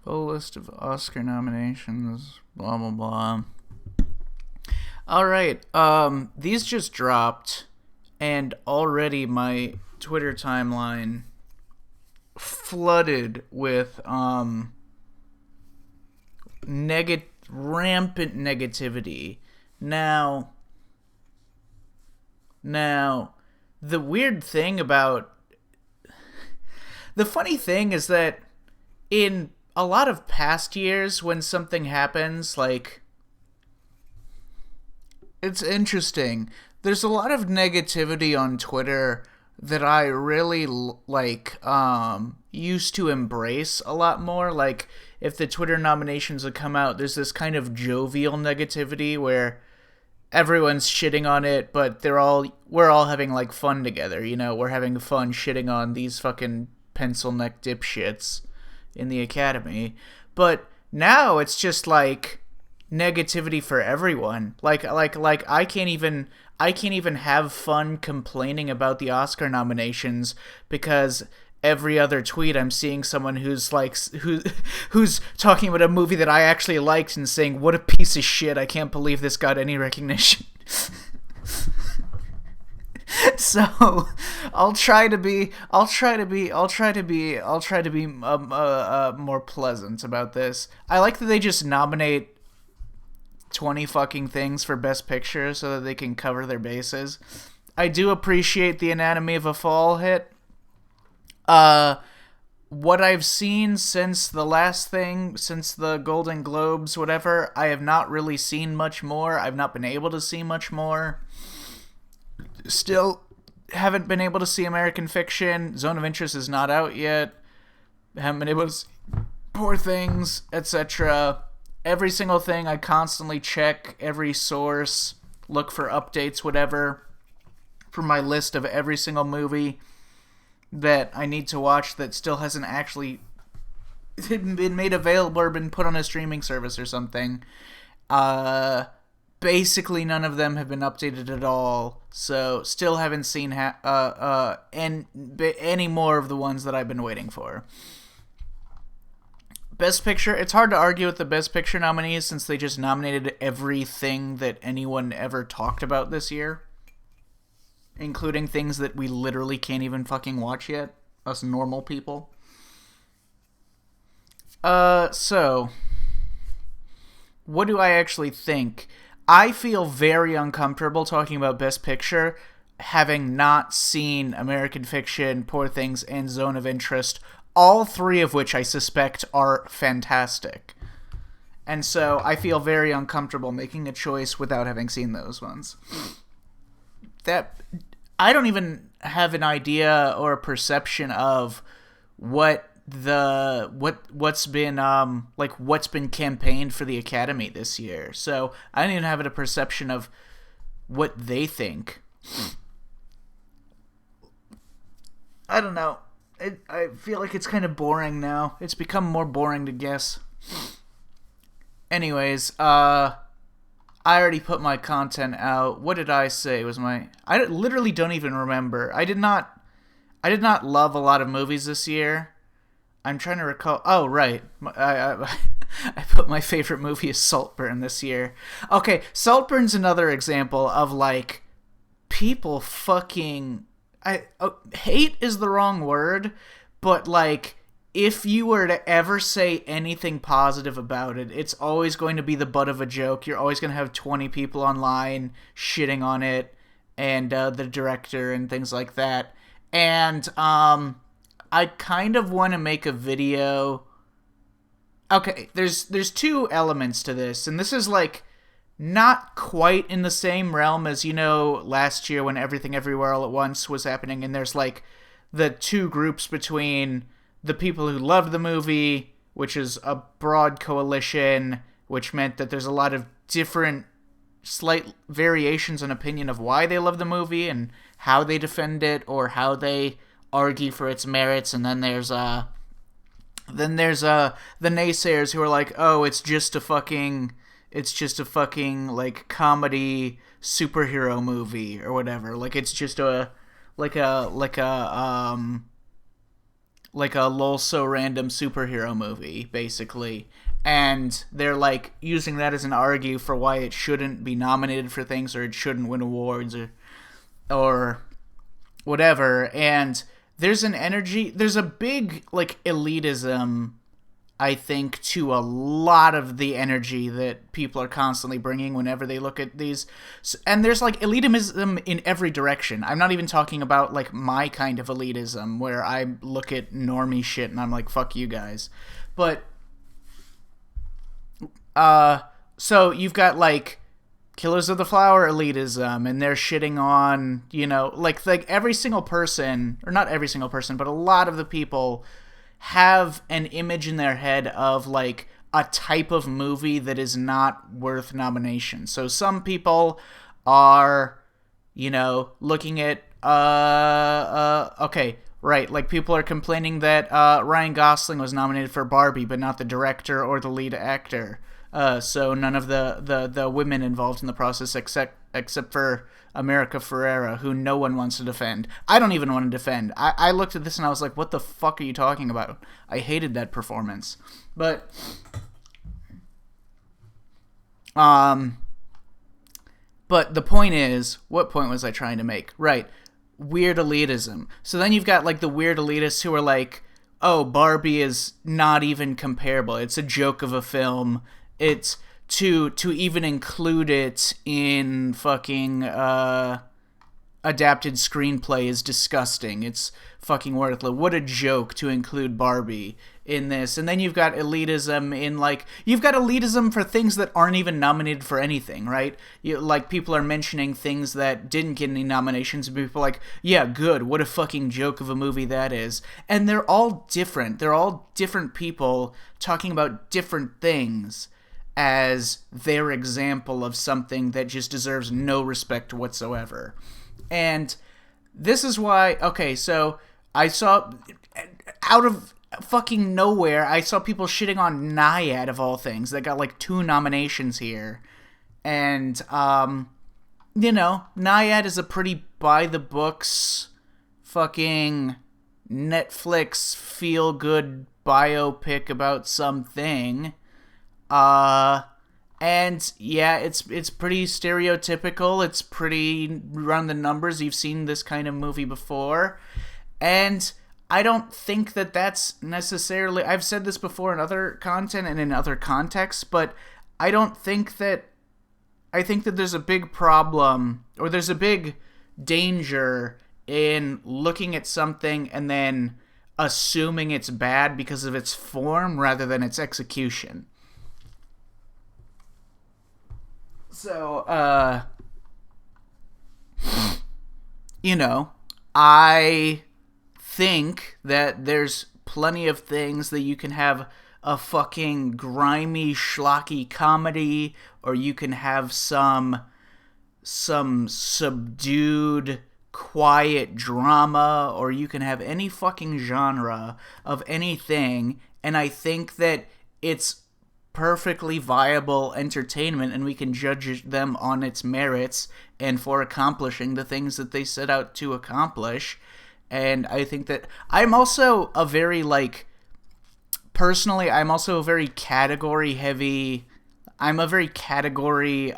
Full list of Oscar nominations. Blah blah blah. All right. These just dropped, and already my Twitter timeline flooded with rampant negativity. Now, now, the weird thing about the funny thing is that in a lot of past years, when something happens, like, it's interesting. There's a lot of negativity on Twitter that I really used to embrace a lot more. Like, if the Twitter nominations would come out, there's this kind of jovial negativity where everyone's shitting on it, but we're all having like fun together. We're having fun shitting on these fucking pencil neck dipshits in the Academy. But now it's just like negativity for everyone. Like I can't even have fun complaining about the Oscar nominations because every other tweet I'm seeing someone who's talking about a movie that I actually liked and saying, "What a piece of shit. I can't believe this got any recognition." So I'll try to be more pleasant about this. I like that they just nominate 20 fucking things for Best Picture so that they can cover their bases. I do appreciate the Anatomy of a Fall hit. What I've seen since the Golden Globes, whatever, I have not really seen much more. I've not been able to see much more. Still haven't been able to see American Fiction. Zone of Interest is not out yet. Haven't been able to see Poor Things, etc. Every single thing I constantly check, every source, look for updates, whatever, for my list of every single movie that I need to watch that still hasn't actually been made available or been put on a streaming service or something. Basically none of them have been updated at all, so still haven't seen any more of the ones that I've been waiting for. Best Picture, it's hard to argue with the Best Picture nominees since they just nominated everything that anyone ever talked about this year, including things that we literally can't even fucking watch yet, us normal people. So, what do I actually think? I feel very uncomfortable talking about Best Picture, having not seen American Fiction, Poor Things, and Zone of Interest, all three of which I suspect are fantastic. And so I feel very uncomfortable making a choice without having seen those ones. That I don't even have an idea or a perception of what's been campaigned for the Academy this year. So I don't even have a perception of what they think. I don't know. I feel like it's kind of boring now. It's become more boring to guess. Anyways, I already put my content out. What did I say? I literally don't even remember. I did not love a lot of movies this year. I'm trying to recall. Oh, right. I put my favorite movie is Saltburn this year. Okay, Saltburn's another example of like people fucking hate is the wrong word, but like if you were to ever say anything positive about it, it's always going to be the butt of a joke. You're always going to have 20 people online shitting on it and the director and things like that. And I kind of want to make a video. Okay, there's two elements to this, and this is like not quite in the same realm as, last year when Everything Everywhere All at Once was happening, and there's like the two groups between the people who loved the movie, which is a broad coalition, which meant that there's a lot of different slight variations in opinion of why they love the movie and how they defend it or how they argue for its merits, and then there's the naysayers who are like, oh, it's just a fucking like comedy superhero movie or whatever. Like it's just like a lol so random superhero movie, basically. And they're like using that as an argue for why it shouldn't be nominated for things or it shouldn't win awards or whatever. And there's there's a big like elitism, I think, to a lot of the energy that people are constantly bringing whenever they look at these. And there's like elitism in every direction. I'm not even talking about like my kind of elitism where I look at normie shit and I'm like, fuck you guys. But so you've got like Killers of the Flower elitism, and they're shitting on, you know, like every single person, or not every single person, but a lot of the people have an image in their head of like a type of movie that is not worth nomination. So some people are, you know, looking at okay, right, like people are complaining that Ryan Gosling was nominated for Barbie but not the director or the lead actor. So none of the women involved in the process except for America Ferrera, who no one wants to defend. I don't even want to defend. I looked at this and I was like, what the fuck are you talking about? I hated that performance. But the point is, what point was I trying to make? Right. Weird elitism. So then you've got like the weird elitists who are like, oh, Barbie is not even comparable. It's a joke of a film. It's to even include it in fucking adapted screenplay is disgusting. It's fucking worthless. What a joke to include Barbie in this. And then you've got elitism in like, you've got elitism for things that aren't even nominated for anything, right? Like people are mentioning things that didn't get any nominations and people are like, yeah, good, what a fucking joke of a movie that is. And they're all different. They're all different people talking about different things as their example of something that just deserves no respect whatsoever. And this is why, okay, so I saw, out of fucking nowhere, I saw people shitting on Nyad of all things. That got like 2 nominations here. And, you know, Nyad is a pretty by-the-books fucking Netflix feel-good biopic about something. And yeah, it's pretty stereotypical. It's pretty run the numbers. You've seen this kind of movie before. And I don't think that that's necessarily, I've said this before in other content and in other contexts, but I think that there's a big problem, or there's a big danger in looking at something and then assuming it's bad because of its form rather than its execution. So, you know, I think that there's plenty of things that you can have a fucking grimy, schlocky comedy, or you can have some subdued, quiet drama, or you can have any fucking genre of anything, and I think that it's perfectly viable entertainment and we can judge them on its merits and for accomplishing the things that they set out to accomplish. And I think that I'm also a very category heavy, I'm a very category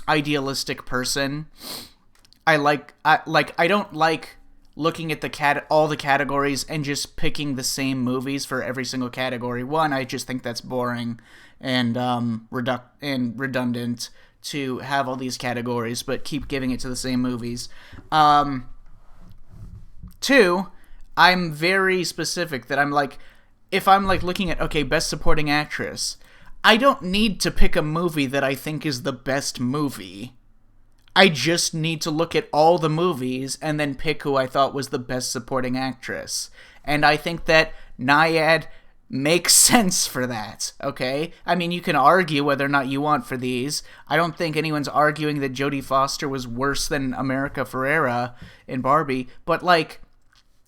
idealistic person. I don't like looking at all the categories and just picking the same movies for every single category. One, I just think that's boring and redundant to have all these categories, but keep giving it to the same movies. 2, I'm very specific that I'm like, if I'm like looking at, okay, best supporting actress, I don't need to pick a movie that I think is the best movie. I just need to look at all the movies and then pick who I thought was the best supporting actress. And I think that Nyad makes sense for that, okay? I mean, you can argue whether or not you want for these. I don't think anyone's arguing that Jodie Foster was worse than America Ferrera in Barbie, but, like,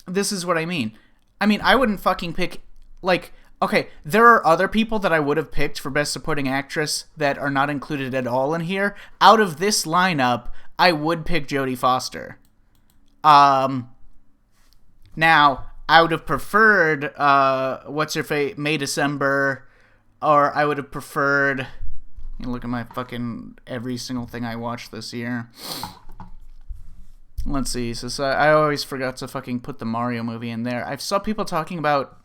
this is what I mean. I mean, I wouldn't fucking pick, like, okay, there are other people that I would have picked for Best Supporting Actress that are not included at all in here. Out of this lineup, I would pick Jodie Foster. Now, I would have preferred what's her face, May December, or I would have preferred. You look at my fucking every single thing I watched this year. Let's see. So I always forgot to fucking put the Mario movie in there. I saw people talking about.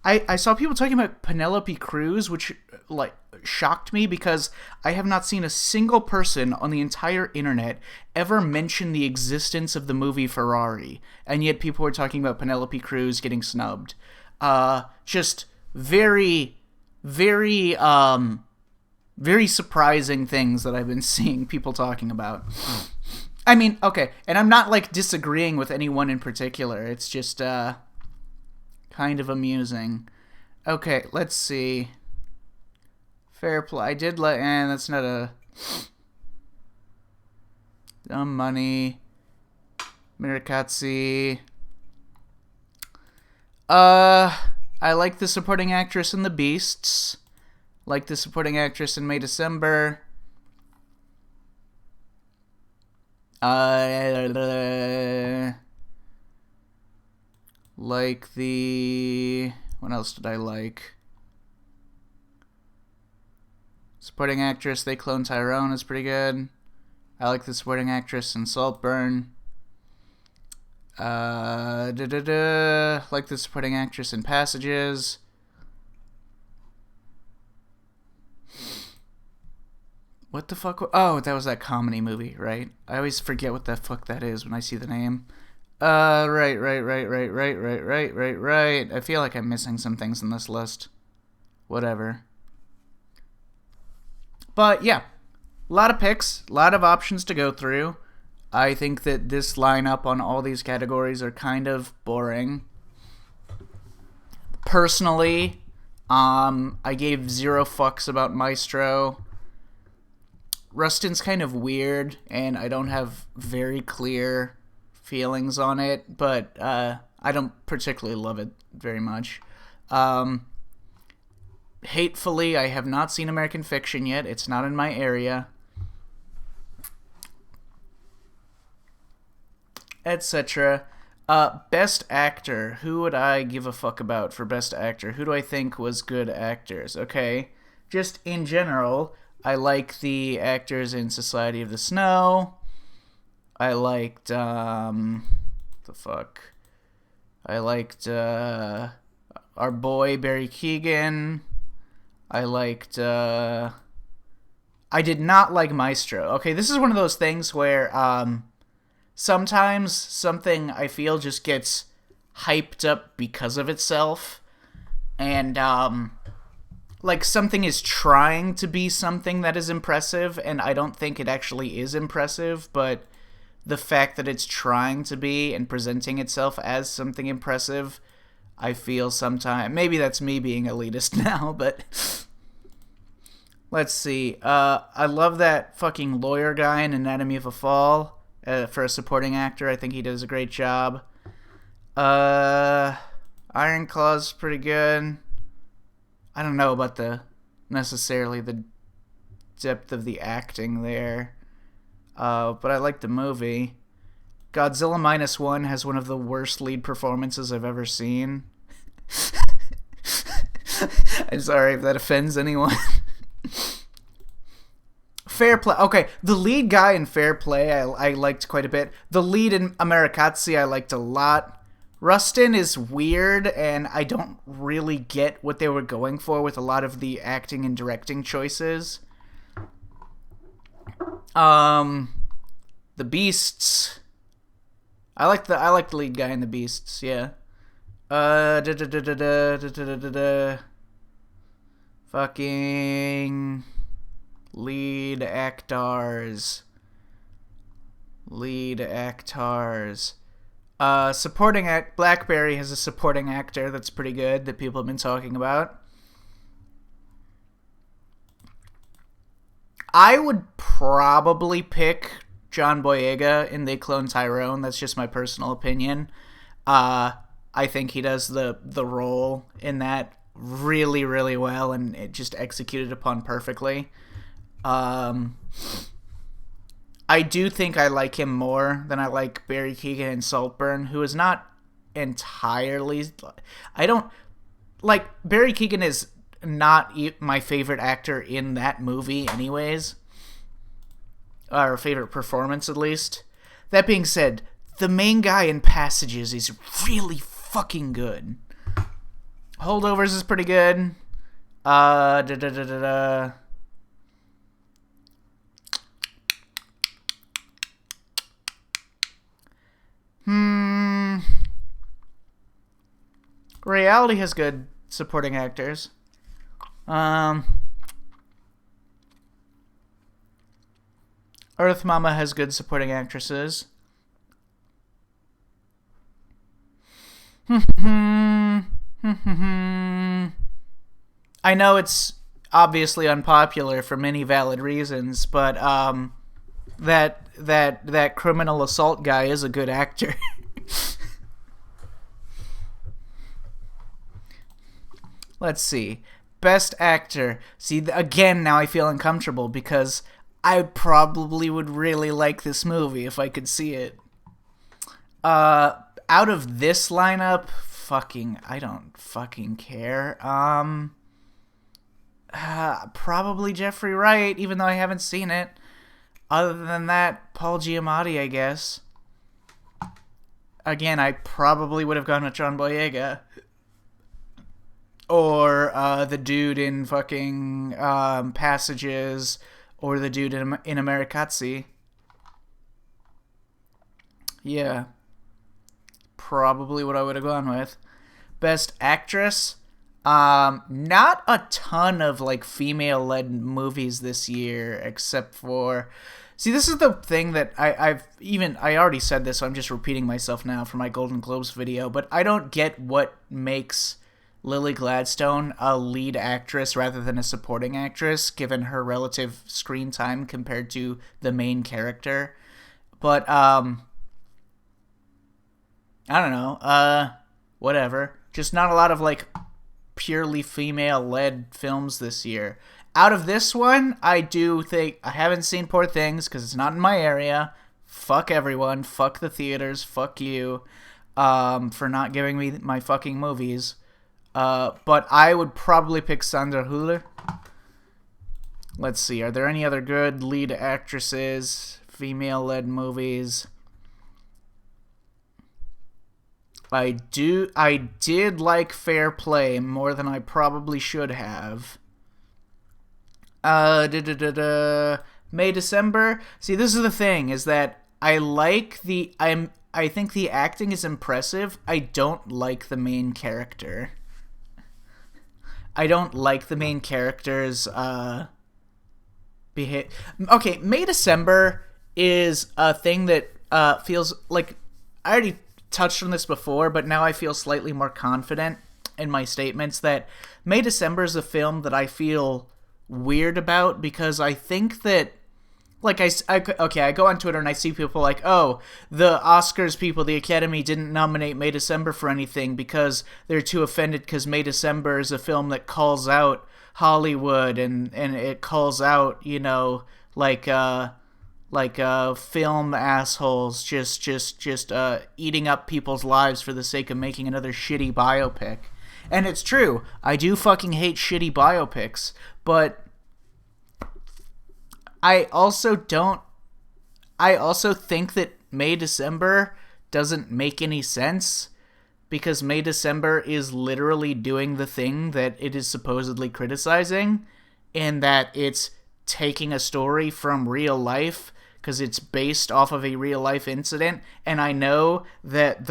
I saw people talking about Penelope Cruz, which like shocked me because I have not seen a single person on the entire internet ever mention the existence of the movie Ferrari, and yet people were talking about Penelope Cruz getting snubbed. Just very, very, very surprising things that I've been seeing people talking about. I mean, okay, and I'm not like disagreeing with anyone in particular. It's just kind of amusing. Okay, let's see. Fair play. I did let. That's not a. Dumb Money. Mirakatsi. I like the supporting actress in The Beasts. Like the supporting actress in May December. Like the. What else did I like? Supporting actress, They Clone Tyrone is pretty good. I like the supporting actress in Saltburn. Like the supporting actress in Passages. What the fuck? Oh, that was that comedy movie, right? I always forget what the fuck that is when I see the name. Right. I feel like I'm missing some things in this list. Whatever. But yeah, a lot of picks, a lot of options to go through. I think that this lineup on all these categories are kind of boring. Personally, I gave 0 fucks about Maestro. Rustin's kind of weird, and I don't have very clear feelings on it, but I don't particularly love it very much. Hatefully, I have not seen American Fiction yet. It's not in my area. Etc. Best actor. Who would I give a fuck about for best actor? Who do I think was good actors? Okay. Just in general, I like the actors in Society of the Snow. I liked, I liked, our boy Barry Keoghan. I liked, I did not like Maestro. Okay, this is one of those things where, sometimes something I feel just gets hyped up because of itself. And, like something is trying to be something that is impressive, and I don't think it actually is impressive, but the fact that it's trying to be and presenting itself as something impressive, I feel sometimes, maybe that's me being elitist now, but let's see. I love that fucking lawyer guy in Anatomy of a Fall for a supporting actor. I think he does a great job. Iron Claw's pretty good. I don't know about necessarily the depth of the acting there. But I like the movie. Godzilla -1 has one of the worst lead performances I've ever seen. I'm sorry if that offends anyone. Fair Play. Okay, the lead guy in Fair Play I liked quite a bit. The lead in Americazzi I liked a lot. Rustin is weird, and I don't really get what they were going for with a lot of the acting and directing choices. The Beasts. I like the lead guy in The Beasts, yeah. Fucking lead actors. Supporting act. Blackberry has a supporting actor that's pretty good that people have been talking about. I would probably pick John Boyega in They Clone Tyrone. That's just my personal opinion. I think he does the role in that really, really well, and it just executed upon perfectly. I do think I like him more than I like Barry Keoghan in Saltburn, who is not entirely. I don't like Barry Keoghan is not my favorite actor in that movie, anyways, or favorite performance at least. That being said, the main guy in Passages is really fucking good. Holdovers is pretty good. Da da da da da. Reality has good supporting actors. Earth Mama has good supporting actresses. I know it's obviously unpopular for many valid reasons, but that criminal assault guy is a good actor. Let's see. Best actor. See, again, now I feel uncomfortable because I probably would really like this movie if I could see it. Out of this lineup, I don't fucking care. Probably Jeffrey Wright, even though I haven't seen it. Other than that, Paul Giamatti, I guess. Again, I probably would have gone with John Boyega. Or the dude in fucking Passages, or the dude in Americazzi. Yeah. Probably what I would have gone with. Best actress? Not a ton of like female-led movies this year, except for... See, this is the thing that I already said this, so I'm just repeating myself now for my Golden Globes video, but I don't get what makes Lily Gladstone a lead actress rather than a supporting actress, given her relative screen time compared to the main character. But, I don't know, whatever. Just not a lot of, like, purely female-led films this year. Out of this one, I do think... I haven't seen Poor Things, because it's not in my area. Fuck everyone. Fuck the theaters. Fuck you. For not giving me my fucking movies. But I would probably pick Sandra Hüller. Let's see. Are there any other good lead actresses? Female-led movies? I did like Fair Play more than I probably should have. May December. See, this is the thing, is that I think the acting is impressive. I don't like the main character. I don't like the main character's Okay, May December is a thing that feels like... I already touched on this before, but now I feel slightly more confident in my statements that May December is a film that I feel weird about, because I think that, like, I go on Twitter and I see people like, oh, the Oscars people, the Academy didn't nominate May December for anything because they're too offended because May December is a film that calls out Hollywood and it calls out, you know, like film assholes just eating up people's lives for the sake of making another shitty biopic. And it's true, I do fucking hate shitty biopics, but I also think that May December doesn't make any sense, because May December is literally doing the thing that it is supposedly criticizing, in that it's taking a story from real life because it's based off of a real life incident, and I know that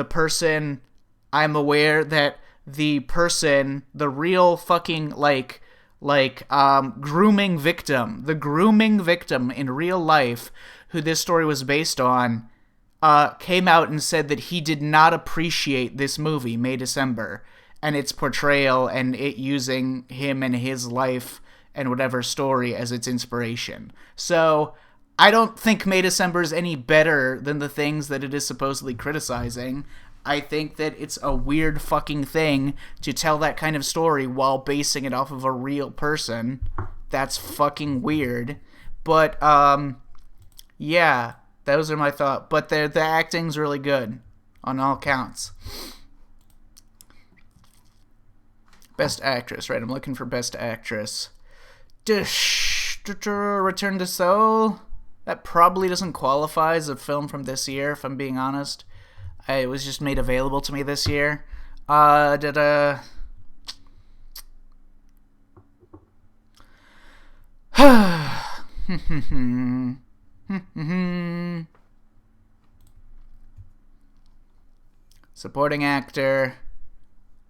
I'm aware that the person, the real fucking, grooming victim, the grooming victim in real life who this story was based on, came out and said that he did not appreciate this movie, May December, and its portrayal and it using him and his life and whatever story as its inspiration. So I don't think May December is any better than the things that it is supposedly criticizing. I think that it's a weird fucking thing to tell that kind of story while basing it off of a real person. That's fucking weird. But, yeah, those are my thoughts. But the acting's really good on all counts. Best Actress, right? I'm looking for Best Actress. Return to Seoul. That probably doesn't qualify as a film from this year, if I'm being honest. It was just made available to me this year. Supporting actor.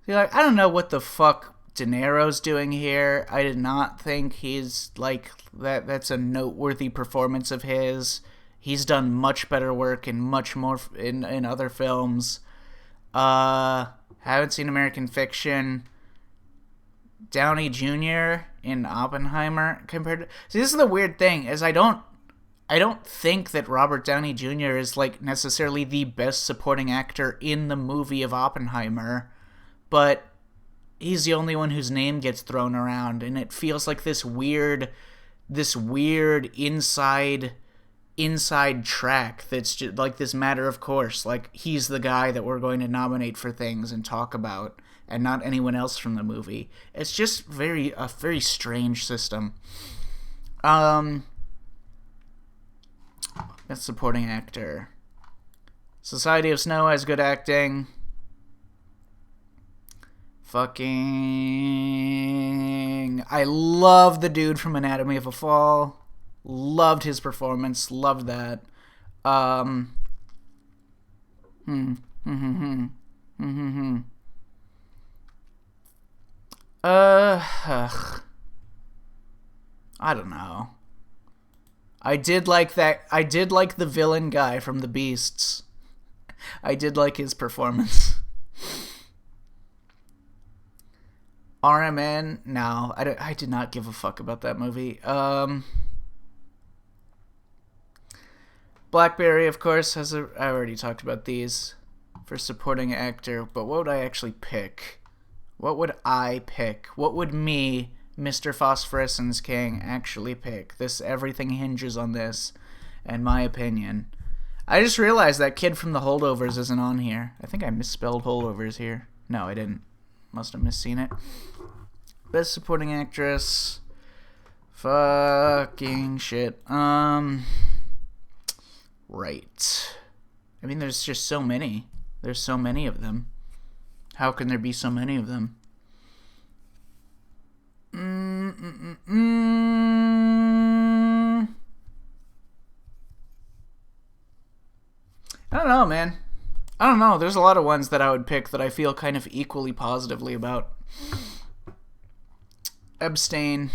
I don't know what the fuck De Niro's doing here. I did not think he's like that. That's a noteworthy performance of his. He's done much better work in much more in other films. Haven't seen American Fiction. Downey Jr. in Oppenheimer compared to... See, this is the weird thing, is I don't think that Robert Downey Jr. is like necessarily the best supporting actor in the movie of Oppenheimer, but he's the only one whose name gets thrown around, and it feels like this weird inside track that's just like this matter of course, like he's the guy that we're going to nominate for things and talk about, and not anyone else from the movie. It's just a very strange system. That's supporting actor. Society of Snow has good acting. I love the dude from Anatomy of a Fall. Loved his performance. Loved that. I don't know. I did like that. I did like the villain guy from The Beasts. I did like his performance. RMN? No, I did not give a fuck about that movie. Blackberry, of course, I already talked about these for supporting actor, but what would I actually pick? What would I pick? What would me, Mr. Phosphorescence King, actually pick? Everything hinges on this, and my opinion. I just realized that kid from The Holdovers isn't on here. I think I misspelled Holdovers here. No, I didn't. Must have misseen it. Best supporting actress. Fucking shit. Right. I mean, there's just so many. There's so many of them. How can there be so many of them? I don't know, man. I don't know. There's a lot of ones that I would pick that I feel kind of equally positively about. Abstain.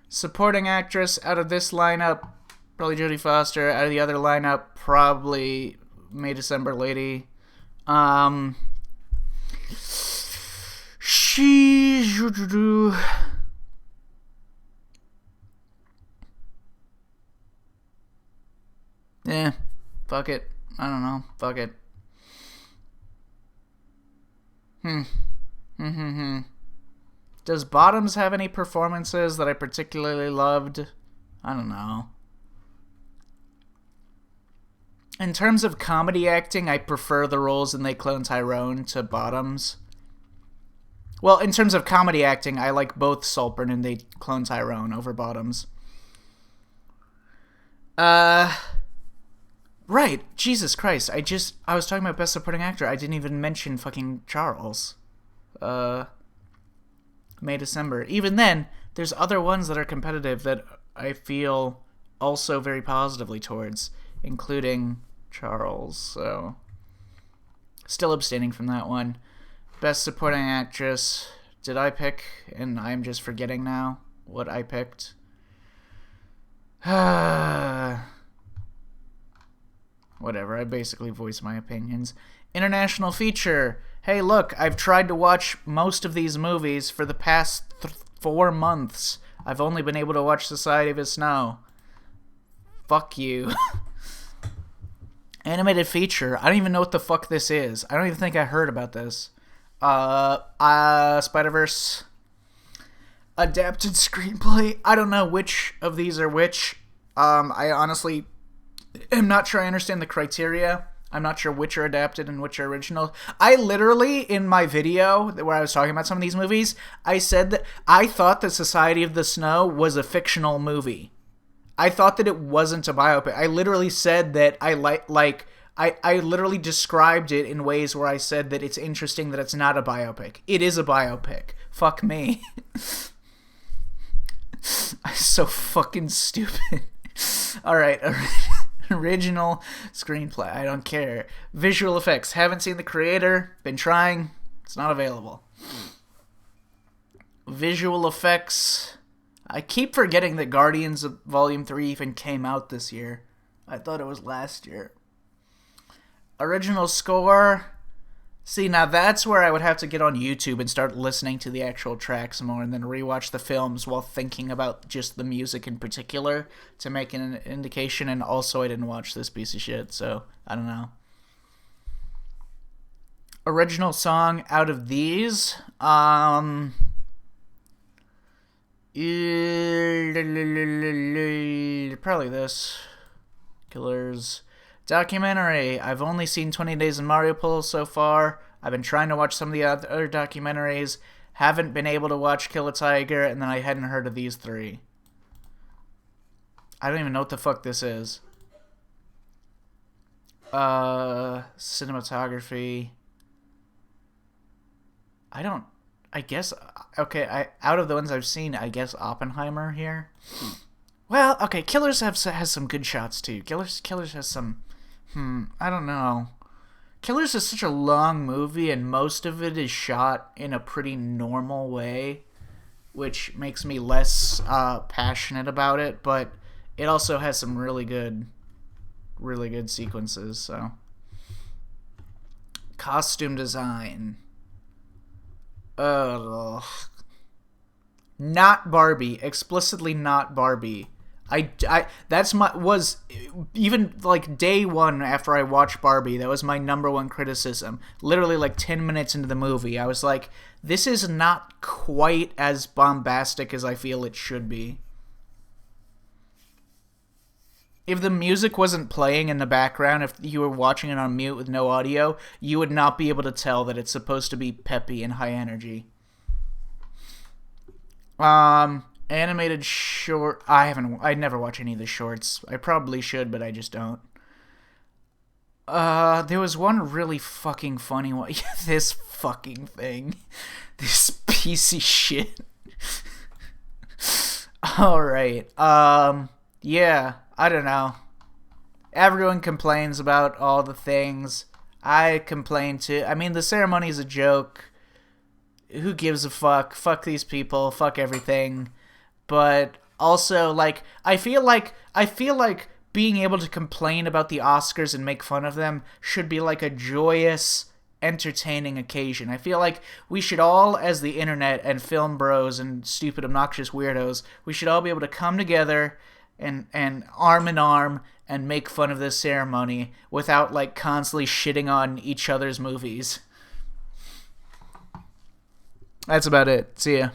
Supporting actress out of this lineup, probably Jodie Foster. Out of the other lineup, probably May December Lady. Yeah, fuck it. I don't know. Fuck it. Does Bottoms have any performances that I particularly loved? I don't know. In terms of comedy acting, I prefer the roles in They Clone Tyrone to Bottoms. Well, in terms of comedy acting, I like both Saltburn and They Clone Tyrone over Bottoms. Right. Jesus Christ. I was talking about Best Supporting Actor. I didn't even mention fucking Charles. May, December. Even then, there's other ones that are competitive that I feel also very positively towards, including Charles. So, still abstaining from that one. Best Supporting Actress. Did I pick? And I'm just forgetting now what I picked. Whatever, I basically voice my opinions. International Feature. Hey, look, I've tried to watch most of these movies for the past 4 months. I've only been able to watch Society of the Snow. Fuck you. Animated Feature. I don't even know what the fuck this is. I don't even think I heard about this. Spider-Verse. Adapted Screenplay. I don't know which of these are which. I honestly am not sure I understand the criteria I'm not sure which are adapted and which are original. I literally, in my video where I was talking about some of these movies, I said that I thought that Society of the Snow was a fictional movie. I thought that it wasn't a biopic. I literally said that I literally described it in ways where I said that it's interesting that it's not a biopic. It is a biopic. Fuck me. I'm so fucking stupid. Alright, original screenplay. I don't care. Visual effects. Haven't seen the creator. Been trying. It's not available. Visual effects. I keep forgetting that Guardians of Volume 3 even came out this year. I thought it was last year. Original score. See, now that's where I would have to get on YouTube and start listening to the actual tracks more and then rewatch the films while thinking about just the music in particular to make an indication. And also, I didn't watch this piece of shit, so I don't know. Original song out of these. Probably this. Killers. Documentary. I've only seen 20 Days in Mariupol so far. I've been trying to watch some of the other documentaries. Haven't been able to watch Kill a Tiger, and then I hadn't heard of these three. I don't even know what the fuck this is. Cinematography. I guess, okay, out of the ones I've seen, I guess Oppenheimer here. Well, okay, Killers has some good shots, too. Killers has some, I don't know. Killers is such a long movie, and most of it is shot in a pretty normal way, which makes me less passionate about it, but it also has some really good sequences, so. Costume design. Ugh. Not Barbie. Explicitly not Barbie. Was even like day one after I watched Barbie, that was my number one criticism. Literally like 10 minutes into the movie, I was like, this is not quite as bombastic as I feel it should be. If the music wasn't playing in the background, if you were watching it on mute with no audio, you would not be able to tell that it's supposed to be peppy and high energy. Animated short. I never watch any of the shorts. I probably should, but I just don't. There was one really fucking funny one. This fucking thing. This piece of shit. Alright. Yeah. I don't know. Everyone complains about all the things. I complain too. I mean, the ceremony is a joke. Who gives a fuck? Fuck these people. Fuck everything. But also, like, I feel like being able to complain about the Oscars and make fun of them should be like a joyous, entertaining occasion. I feel like we should all, as the internet and film bros and stupid, obnoxious weirdos, we should all be able to come together and arm in arm and make fun of this ceremony without like constantly shitting on each other's movies. That's about it. See ya.